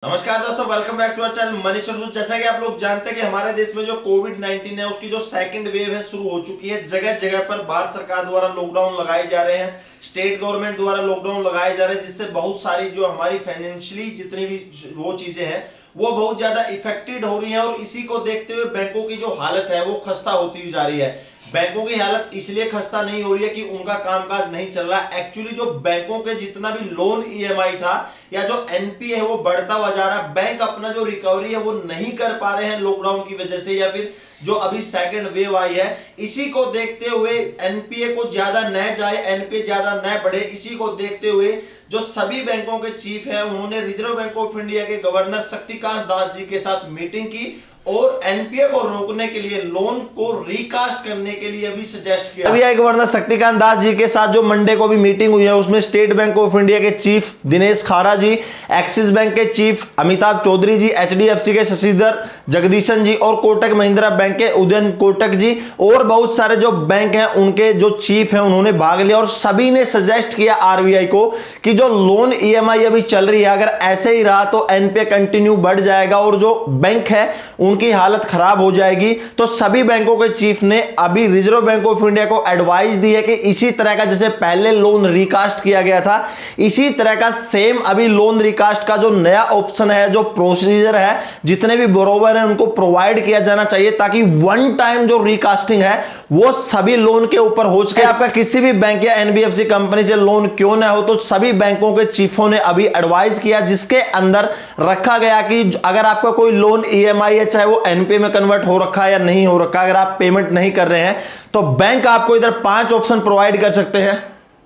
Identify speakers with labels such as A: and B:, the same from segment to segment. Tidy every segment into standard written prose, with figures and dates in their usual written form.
A: नमस्कार दोस्तों, welcome back to our channel money solution. जैसा कि आप लोग जानते हैं कि हमारे देश में जो कोविड-19 है उसकी जो सेकंड वेव है शुरू हो चुकी है। जगह जगह पर भारत सरकार द्वारा लॉकडाउन लगाए जा रहे हैं, स्टेट गवर्नमेंट द्वारा लॉकडाउन लगाए जा रहे हैं, जिससे बहुत सारी जो हमारी फाइनेंशियली जितनी भी वो चीजें हैं वो बहुत ज्यादा इफेक्टेड हो रही है। और इसी को देखते हुए बैंकों की जो हालत है वो खस्ता होती हुई जा रही है। बैंकों की हालत इसलिए खस्ता नहीं हो रही है कि उनका कामकाज नहीं चल रहा। एक्चुअली जो बैंकों के जितना भी लोन ईएमआई था या जो एनपीए है वो बढ़ता हुआ जा रहा है। बैंक अपना जो रिकवरी है वो नहीं कर पा रहे हैं लॉकडाउन की वजह से, या फिर जो अभी सेकंड वेव आई है इसी को देखते हुए एनपीए को ज्यादा न जाए, एनपीए ज्यादा न बढ़े, इसी को देखते हुए जो सभी बैंकों के चीफ हैं उन्होंने रिजर्व बैंक ऑफ इंडिया के गवर्नर शक्तिकांत दास जी के साथ मीटिंग की और एनपीए को रोकने के लिए, लोन को रिकास्ट करने के लिए भी सजेस्ट किया। आरबीआई गवर्नर शक्तिकांत दास जी के साथ जो मंडे को भी मीटिंग हुई है उसमें स्टेट बैंक ऑफ इंडिया के चीफ दिनेश खारा जी, एक्सिस बैंक के चीफ अमिताभ चौधरी जी, एचडीएफसी के शशिधर जगदीशन जी और कोटक महिंद्रा बैंक के उदयन कोटक जी और बहुत सारे जो बैंक हैं उनके जो चीफ हैं उन्होंने भाग लिया। और सभी ने सजेस्ट किया आरबीआई को कि जो लोन ईएमआई अभी चल रही है अगर ऐसे ही रहा तो एनपीए कंटिन्यू बढ़ जाएगा और जो बैंक है उनकी हालत खराब हो जाएगी। तो सभी बैंकों के चीफ ने अभी रिजर्व बैंक ऑफ इंडिया को एडवाइस दी है कि इसी तरह का जैसे पहले लोन रिकास्ट किया गया था इसी तरह का सेम अभी लोन रिकास्ट का जो नया ऑप्शन है, जो प्रोसीजर है, जितने भी बोरोवर हैं उनको प्रोवाइड किया जाना चाहिए ताकि वन टाइम जो रिकास्टिंग है वो सभी लोन के ऊपर हो सके। आपका किसी भी बैंक या एनबीएफसी कंपनी से लोन क्यों ना हो, तो सभी बैंकों के चीफों ने अभी एडवाइस किया जिसके अंदर रखा गया कि अगर आपका कोई लोन ईएमआई है चाहे वो एनपीए में कन्वर्ट हो रखा है या नहीं हो रखा, अगर आप पेमेंट नहीं कर रहे हैं तो बैंक आपको इधर 5 ऑप्शन प्रोवाइड कर सकते हैं।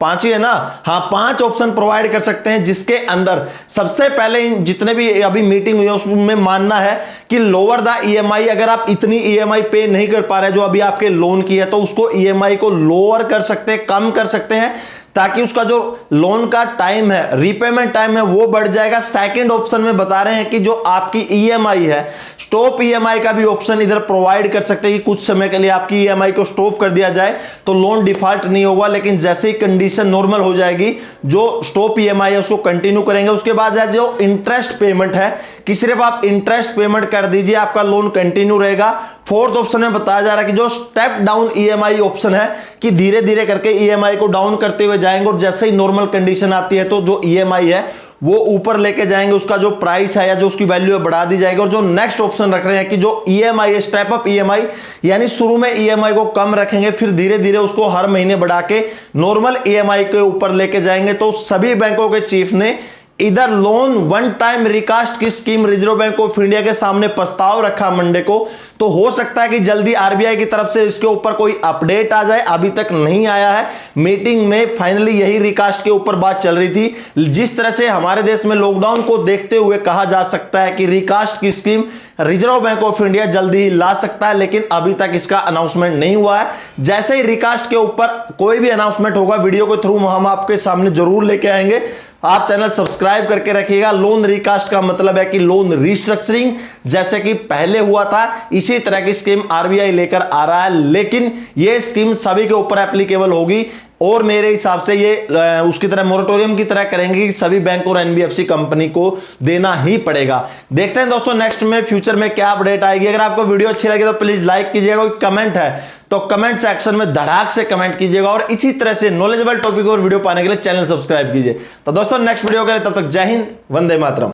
A: 5 ही है ना? हाँ, 5 ऑप्शन प्रोवाइड कर सकते हैं जिसके अंदर सबसे पहले जितने भी अभी मीटिंग हुई है उसमें मानना है कि लोअर द ईएमआई, अगर आप इतनी ईएमआई पे नहीं कर पा रहे जो अभी आपके लोन की है तो उसको ईएमआई को लोअर कर सकते हैं, कम कर सकते हैं ताकि उसका जो लोन का टाइम है, रीपेमेंट टाइम है वो बढ़ जाएगा। सेकंड ऑप्शन में बता रहे हैं कि जो आपकी ईएमआई है, स्टॉप ईएमआई का भी ऑप्शन इधर प्रोवाइड कर सकते हैं कि कुछ समय के लिए आपकी ईएमआई को स्टॉप कर दिया जाए तो लोन डिफॉल्ट नहीं होगा, लेकिन जैसे ही कंडीशन नॉर्मल हो जाएगी जो स्टॉप ईएमआई है उसको कंटिन्यू करेंगे। उसके बाद जो इंटरेस्ट पेमेंट है कि सिर्फ आप इंटरेस्ट पेमेंट कर दीजिए, आपका लोन कंटिन्यू रहेगा। फोर्थ ऑप्शन में बताया जा रहा है कि जो स्टेप डाउन ईएमआई ऑप्शन है कि धीरे धीरे करके ईएमआई को डाउन करते हुए जाएंगे और जैसे ही नॉर्मल कंडीशन आती है तो जो ईएमआई है वो ऊपर लेके जाएंगे, उसका जो प्राइस है या जो उसकी वैल्यू है बढ़ा दी जाएगी। और जो नेक्स्ट ऑप्शन रख रहे हैं कि जो ईएमआई है स्टेप अप ईएमआई, यानी शुरू में ईएमआई को कम रखेंगे फिर धीरे धीरे उसको हर महीने बढ़ा के नॉर्मल ईएमआई के ऊपर लेके जाएंगे। तो सभी बैंकों के चीफ ने इधर लोन वन टाइम रिकास्ट की scheme reserve bank of India के सामने प्रस्ताव रखा मंडे को। तो हो सकता है कि जल्दी आरबीआई की तरफ से इसके ऊपर कोई अपडेट आ जाए, अभी तक नहीं आया है। मीटिंग में फाइनली यही रिकास्ट के ऊपर बात चल रही थी। जिस तरह से हमारे देश में लॉकडाउन को देखते हुए कहा जा सकता है कि रिकास्ट की scheme reserve bank of India जल्दी ही ला सकता है, लेकिन अभी तक इसका अनाउंसमेंट नहीं हुआ है। जैसे ही रिकास्ट के ऊपर कोई भी अनाउंसमेंट होगा वीडियो के थ्रू हम आपके सामने जरूर लेके आएंगे। आप चैनल सब्सक्राइब करके रखिएगा। लोन रिकास्ट का मतलब है कि लोन रिस्ट्रक्चरिंग जैसे कि पहले हुआ था इसी तरह की स्कीम आरबीआई लेकर आ रहा है, लेकिन यह स्कीम सभी के ऊपर एप्लीकेबल होगी और मेरे हिसाब से ये उसकी तरह मोरेटोरियम की तरह करेंगे कि सभी बैंक और एनबीएफसी कंपनी को देना ही पड़ेगा। देखते हैं दोस्तों नेक्स्ट में फ्यूचर में क्या अपडेट आएगी। अगर आपको वीडियो अच्छी लगे तो प्लीज लाइक कीजिएगा, कोई कमेंट है तो कमेंट सेक्शन में धड़ाक से कमेंट कीजिएगा और इसी तरह से नॉलेजेबल टॉपिक और वीडियो पाने के लिए चैनल सब्सक्राइब कीजिए। तो दोस्तों नेक्स्ट वीडियो के लिए तब तक जय हिंद, वंदे मातरम।